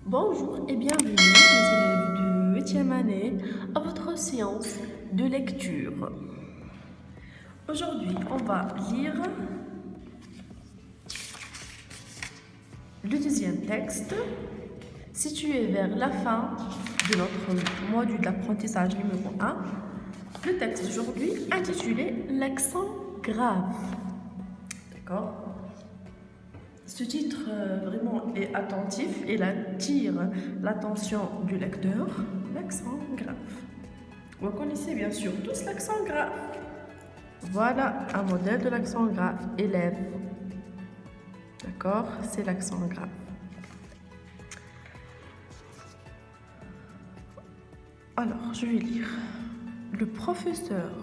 Bonjour et bienvenue les élèves de 8e année à votre séance de lecture. Aujourd'hui, on va lire le deuxième texte situé vers la fin de notre module d'apprentissage numéro 1. Le texte d'aujourd'hui intitulé l'accent grave. D'accord ? Ce titre vraiment est attentif et attire l'attention du lecteur. L'accent grave. Vous connaissez bien sûr tous l'accent grave. Voilà un modèle de l'accent grave. Élève. D'accord? C'est l'accent grave. Alors, je vais lire. Le professeur.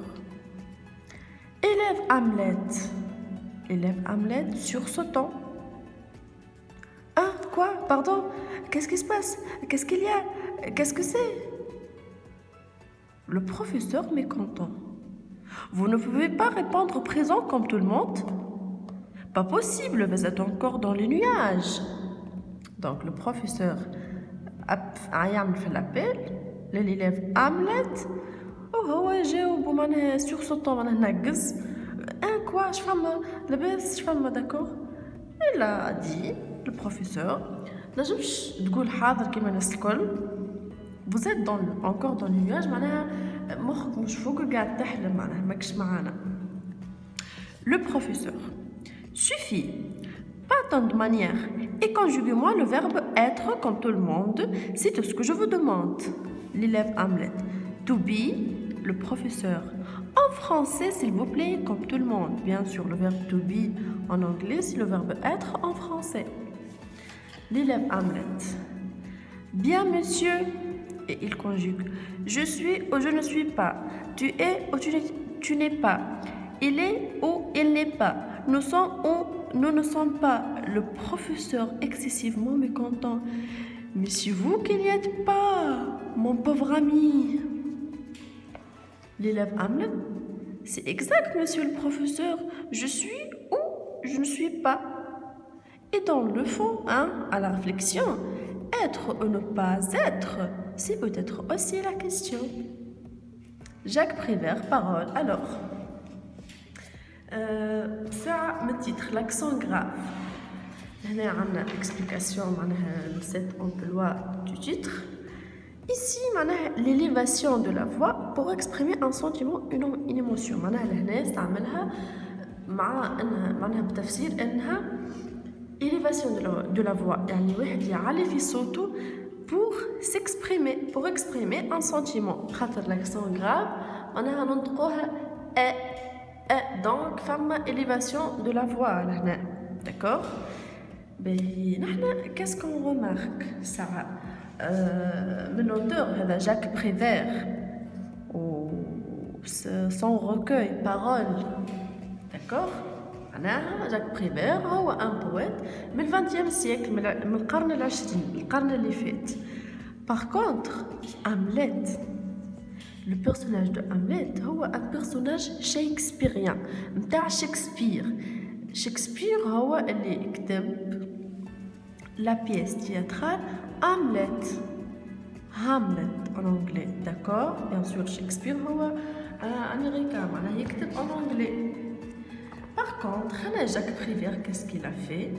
Élève Hamlet. Élève Hamlet sursautant. Ah, quoi? Pardon? Qu'est-ce qui se passe? Qu'est-ce qu'il y a? Qu'est-ce que c'est? Le professeur mécontent. Vous ne pouvez pas répondre présent comme tout le monde? Pas possible, vous êtes encore dans les nuages. Donc le professeur a fait l'appel, l'élève Hamlet. Oh, ouais, j'ai au bout sursautant, nagz. Quoi? Je femme, d'accord? Il a dit, le professeur, vous êtes encore dans les nuages, le professeur, suffit, pas tant de manière, et conjuguez-moi le verbe être comme tout le monde, c'est tout ce que je vous demande. L'élève Hamlet, to be, le professeur. En français, s'il vous plaît, comme tout le monde. Bien sûr, le verbe to be en anglais, c'est le verbe être en français. L'élève Hamlet. Bien, monsieur. Et il conjugue. Je suis ou je ne suis pas. Tu es ou tu n'es pas. Il est ou il n'est pas. Nous sommes ou nous ne sommes pas. Le professeur excessivement mécontent. Mais c'est vous qui n'y êtes pas, mon pauvre ami. L'élève Hamlet. C'est exact, monsieur le professeur. Je suis ou je ne suis pas. Et dans le fond, à la réflexion, être ou ne pas être, c'est peut-être aussi la question. Jacques Prévert, parole. Alors, ça me titre l'accent grave. On a l'explication de cet emploi du titre. Ici, l'élévation de la voix pour exprimer un sentiment, une émotion. Élévation de la voix. Pour s'exprimer, pour exprimer un sentiment. L'accent grave, donc, femme élévation de la voix. D'accord? Qu'est-ce qu'on remarque, Sarah? L'auteur, Jacques Prévert, son recueil Paroles, d'accord? Jacques Prévert est un poète du XXe siècle, du القرن اللي فات. Par contre, Hamlet, le personnage de Hamlet est un personnage shakespearien, متاع Shakespeare. Shakespeare هو اللي كتب la pièce théâtrale Hamlet en anglais, d'accord? Bien sûr, Shakespeare est américain, il écrit en anglais. Par contre, Jacques Prévert, qu'est-ce qu'il a fait?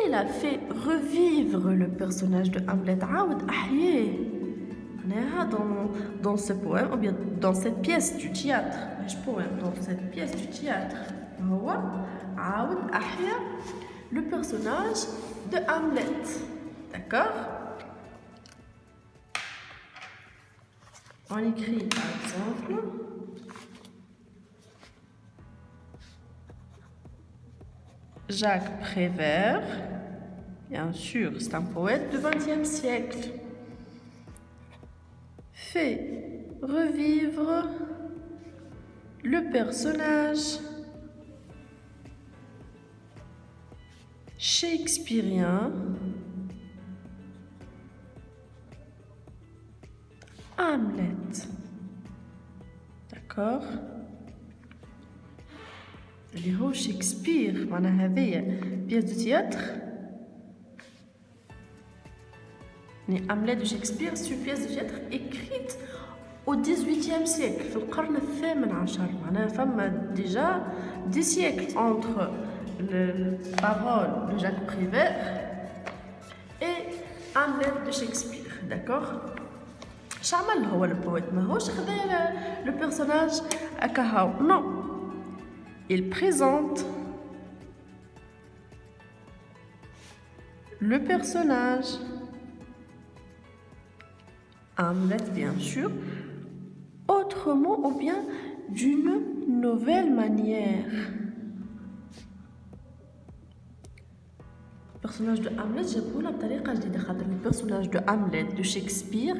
Il a fait revivre le personnage de Hamlet, dans ce poème, ou bien dans cette pièce du théâtre. Dans cette pièce du théâtre, le personnage de Hamlet. D'accord? On écrit par exemple Jacques Prévert, bien sûr, c'est un poète du XXe siècle, fait revivre le personnage shakespearien Hamlet. D'accord? اللي هو شكسبير معناها هذيا بياس دو تياتر Hamlet de Shakespeare, c'est une pièce de théâtre écrite au XVIIIe siècle, في القرن الثامن عشر. معناها فما déjà 10 siècles entre le parole de Jacques Prévert et Hamlet de Shakespeare, d'accord? شعمل هو البويت ماهوش خدا le personnage أكهو. Non, il présente le personnage Hamlet, bien sûr, autrement ou bien d'une nouvelle manière. Le personnage de Hamlet, جابونا بطريقة جديدة خاطر le personnage de Hamlet de Shakespeare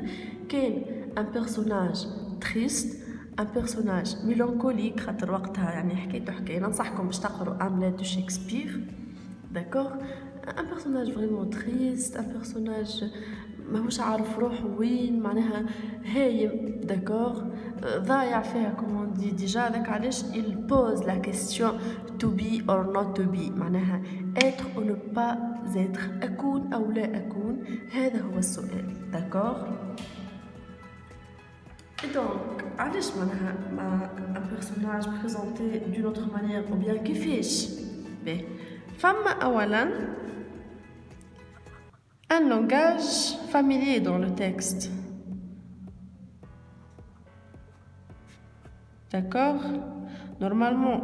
كان un personnage triste, un personnage mélancolique خاطر وقتها يعني حكايته حكاية. ننصحكم باش تقروا Hamlet de Shakespeare, d'accord? Un personnage vraiment triste, un personnage ماهوش عارف روحه وين معناها هايم داكور ضايع فيها كومون دي ديجا هذاك علاش il pose la question to be or not to be معناها être ou ne pas être أكون أو لا أكون هذا هو السؤال داكور. Et donc علاش معناها ما un personnage présenté d'une autre manière ou bien كيفاش باهي فما أولا un langage familier dans le texte. D'accord? Normalement,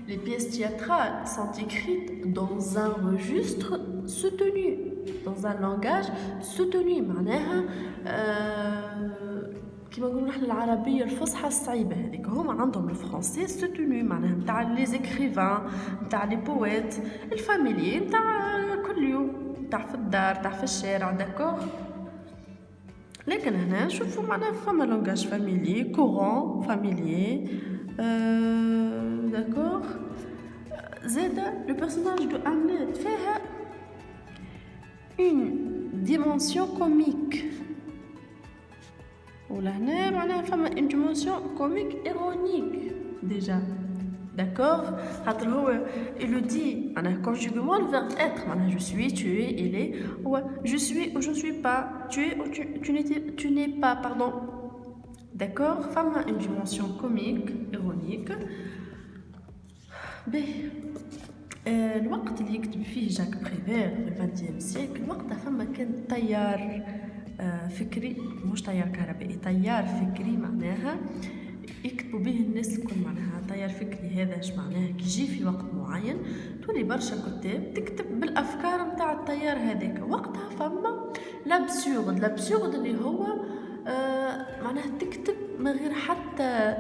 les pièces théâtrales sont écrites dans un registre soutenu, dans un langage soutenu. معناها كيما نقولوا نحن العربية الفصحى الصعيبة هذيك هما عندهم الفرنسي soutenu معناها نتاع لي زيكريفان نتاع لي بويت الفاميلي نتاع كل يوم تاع في الدار تاع في الشارع داكوغ. لكن هنا نشوفوا معناها فما لونغاج فاميلي كورون فاميلي داكوغ. زادا لو بيرسوناج دو هامليت فيها اون ديمونسيون كوميك ولهنا معناها فما اون ديمونسيون كوميك ايرونيك ديجا d'accord خاطر هو il le dit معناها conjuguement le verbe être معناها je suis tu es il est ou je suis ou je suis pas tu es ou tu n'es pas pardon d'accord فما une dimension comique ironique. باهي الوقت اللي يكتب فيه جاك بريفير في ال20 سيكل وقتها فما كان طيار فكري مش طيار كهربائي طيار فكري معناها يكتبوا به الناس الكل معناها طيار فكري هذا اش معناها كي يجي في وقت معين تولي برشا كتاب تكتب بالافكار نتاع الطيار هذاك وقتها فما لابسورد اللي هو معناها تكتب من غير حتى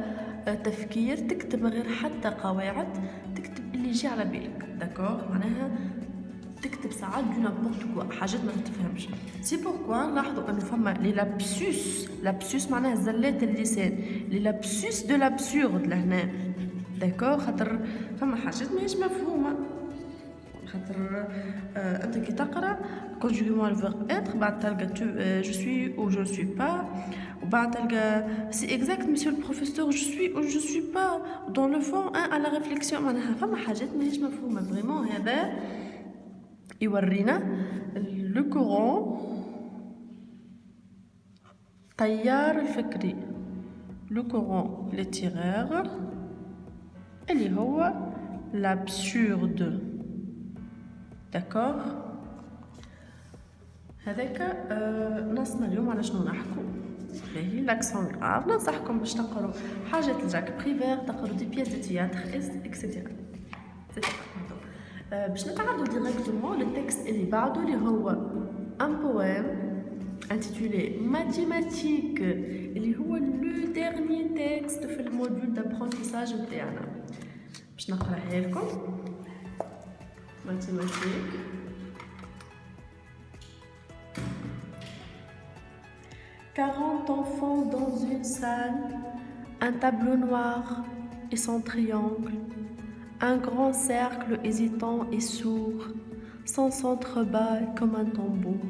تفكير تكتب من غير حتى قواعد تكتب اللي يجي على بالك داكور معناها تكتب ساعات دو نابورت كوا حاجات ما تفهمش. سي بوركوا نلاحظوا انه فما لي لابسوس معناها زلات اللسان لي لابسوس دو لابسورد لهنا داكور خاطر فما حاجات ماهيش مفهومه خاطر انت كي تقرا كونجوغمون الفيرب اتر بعد تلقى جو سوي او جو سوي با وبعد تلقى سي اكزاكت مسيو البروفيسور جو سوي او جو سوي با دون لو فون ان على ريفليكسيون معناها فما حاجات ماهيش مفهومه فريمون. هذا يورينا لو كورون طيار الفكري لو كورون ليتيرير اللي هو l'absurde داكوغ. هذاك نصنا اليوم على شنو نحكو باهي لاكسون غراف. ننصحكم باش تقروا حاجات لجاك بريفير تقروا دي بياس دو تياتر اكسيتيرا باش نتعدوا ديريكتومون للتكست اللي بعده اللي هو ان بويم intitulé mathématiques اللي هو لو ديرني تكست في الموديول دابرونتيساج نتاعنا باش نقراها لكم. mathématiques 40 enfants dans une salle, un tableau noir et son triangle, un grand cercle hésitant et sourd, son centre bas comme un tambour.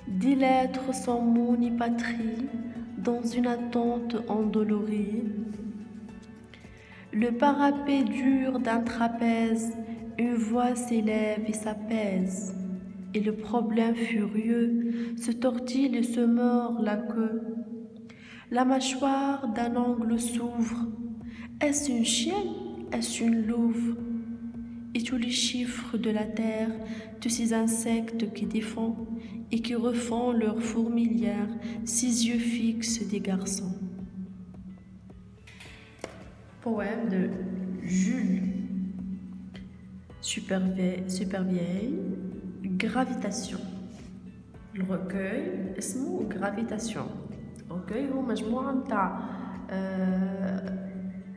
10 lettres sans mot ni patrie, dans une attente endolorie. Le parapet dur d'un trapèze, une voix s'élève et s'apaise. Et le problème furieux se tortille et se mord la queue. La mâchoire d'un angle s'ouvre. Est-ce une chienne? Est-ce une louve? Et tous les chiffres de la terre, tous ces insectes qui défendent et qui refont leur fourmilière, ces yeux fixes des garçons. Poème de Jules. Super vieille. Gravitation. Le recueil اسمه gravitation. recueil هو مجموعة متاع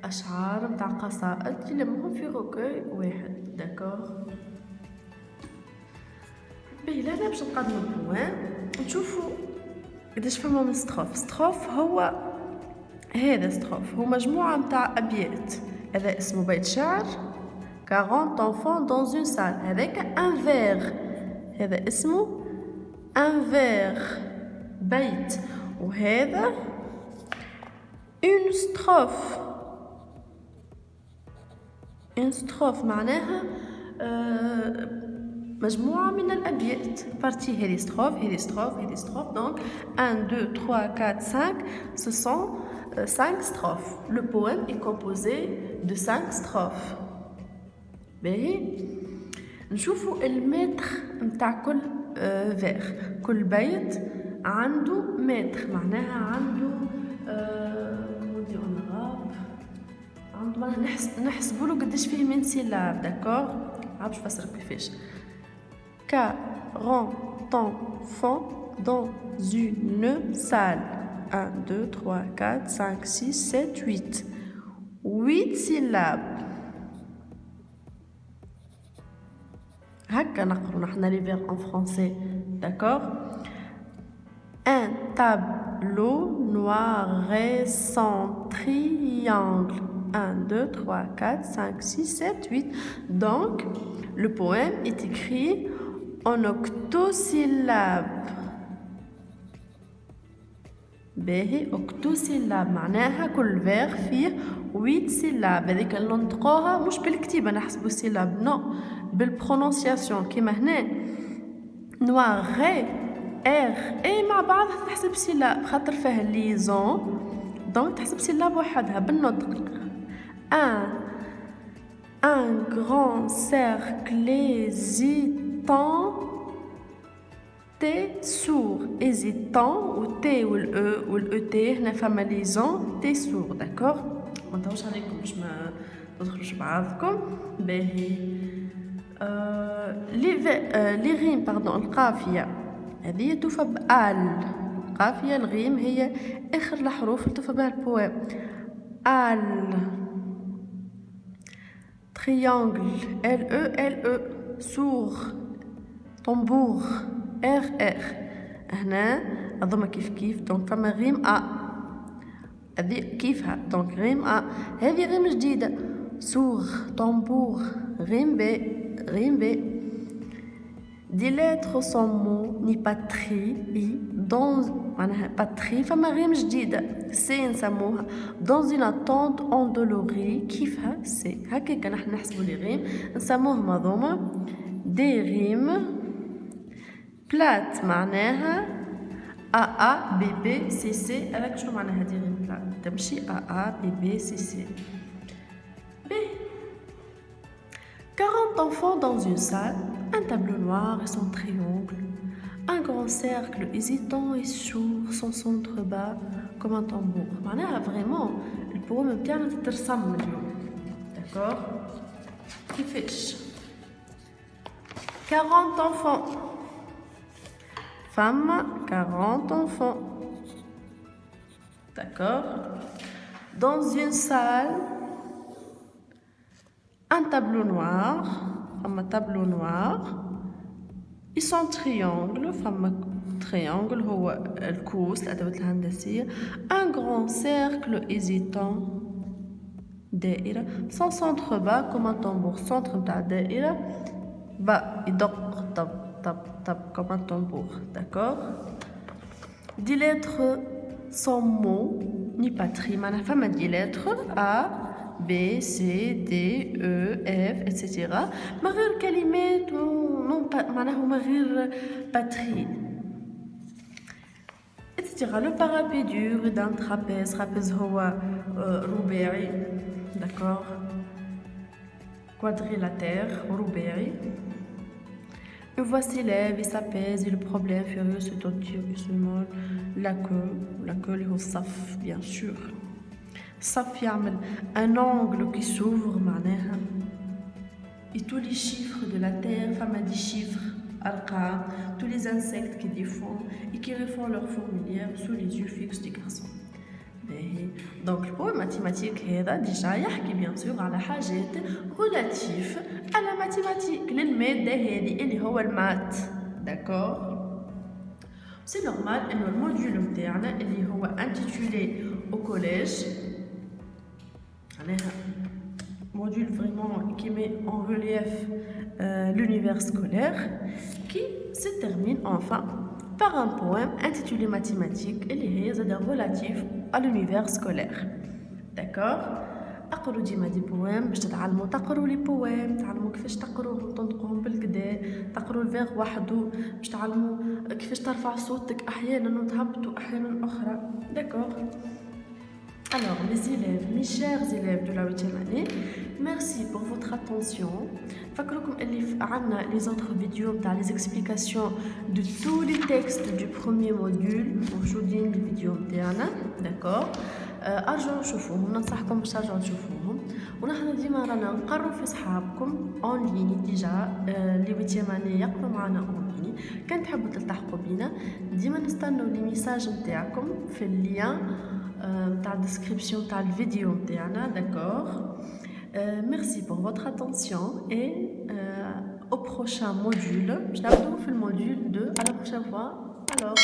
أشعار متاع قصائد يلمهم في recueil واحد. داكوغ باهي لهنا باش نقدمو البوام نشوفو قداش فما من ستروف هو هذا ستروف هو مجموعة متاع أبيات. هذا اسمه بيت شعر 40 enfants dans une salle avec un verre. هذا اسمه un verre بيت. وهذا une strophe معناها مجموعة من الأبيات. partie هذه strophe donc 1 2 3 4 5 ce sont 5 strophes. Le poème est composé de 5 strophes. باهي نشوفوا المتر متاع كل فير. كل بيت عنده متر معناها عنده ودي اونغاب عنده نحسبوا له قداش فيه من سيلاب. داكوغ باش نفسرك كيفاش. 40 enfants dans une salle 1 2 3 4 5 6 7 8 8 syllabes. هكا نقرأ نحنا les verbes en français. D'accord. Un tableau noir sans triangle 1 2 3 4 5 6 7 8. Donc le poème est écrit en octosyllabes. باهي octosyllabes معناها كل فير فيه 8 سيلاب. هذيك اللي نطقوها مش بالكتيبة نحسبوا سيلاب نو بالبرونونسياسيون كيما هنا نوار غي ار اي مع بعض تحسب سيلاب خاطر فيها ليزون دونك تحسب سيلاب وحدها بالنطق. un grand cercle hésitant t'es sourd. hésitant و تي والاو تي هنا فما ليزون تي سور. داكوغ ما نطولش عليكم باش ما تدخلوش بعضكم. باهي لي غيم القافية هذه توفى بآل. القافية الغيم هي آخر الحروف اللي توفى بها البوام. آل triangle L-E sourd طنبور R هنا أظن كيف دونك فما غيم أ هذه كيفها دونك غيم أ. هذه غيم جديدة sourd طنبور غيم B. Des lettres sans mots ni patrie dans معناها patrie فما غيم جديدة سي نسموها dans une attente endolorie كيفها سي. هكاك نحن نحسبوا لي غيم نسموهم هذوما دي غيم بلات معناها A B B C C. هذاك شنو معناها دي غيم بلات تمشي A B B C C. B 40 enfants dans une salle, un tableau noir et son triangle, un grand cercle hésitant et sourd, son centre bas comme un tambour. معناها vraiment البوم بتاعنا تترسم اليوم. d'accord. كيفاش 40 enfants femme 40 enfants. d'accord. dans une salle un tableau noir فما tableau noir et son triangle فما triangle هو الكوس الأدوات الهندسية. un grand cercle hésitant دائرة son centre bas comme un tambour. centre متاع الدائرة bas يدق طب طب طب comme un tambour. d'accord. des lettres sans mots ni patrie معناها فما دي lettres A B, C, D, E, F, etc. من غير كلمات معناها غير batterie. etc. Le parapédure d'un trapèze. Trapèze هو رباعي. D'accord. Quadrilatère, رباعي. Une voix s'élève et s'apaise et le problème furieux se torture seulement la queue اللي هو الصف bien sûr. الصف يعمل un angle qui s'ouvre معناها. Et tous les chiffres de la terre, فما des chiffres أرقام, tous les insectes qui défendent et qui refont leur fourmilière sous les yeux fixes des garçons. Donc le poème mathématique هذا déjà يحكي bien sûr على حاجات relatif à la mathématique للمادة هذه اللي هو المات. D'accord. C'est normal إنه الموديول متاعنا اللي هو intitulé au collège معناها module vraiment qui met en relief l'univers scolaire qui se termine enfin par un poème intitulé Mathématiques اللي هي زاد relatif à l'univers scolaire. D'accord. اقروا ديما دي بوام باش تتعلموا تقروا لي بوام، تعلموا كيفاش تقروهم تنطقوهم بالكدا، تقروا الفيغ وحده باش تعلموا كيفاش ترفع صوتك احيانا وتهبطوا احيانا اخرى. D'accord. Alors, mes élèves, mes chers élèves de la 8e année, merci pour votre attention. فكركم اللي عنا les autres vidéos تاع les explications de tous les textes du premier module موجودين الفيديو نتاعنا. D'accord. ارجعوا شوفوهم، ننصحكم باش ترجعوا تشوفوهم. ونحن ديما رانا نقروا في صحابكم اون ليني ديجا لي 8e année يقروا معنا اون ليني. كان تحبوا تلتحقوا بينا ديما نستناو لي ميساج نتاعكم في اللين تاع الديسكريبسيون تاع الفيديو نتاعنا. D'accord. Merci pour votre attention et au prochain module. Je vais vous faire le module 2 à la prochaine fois. Alors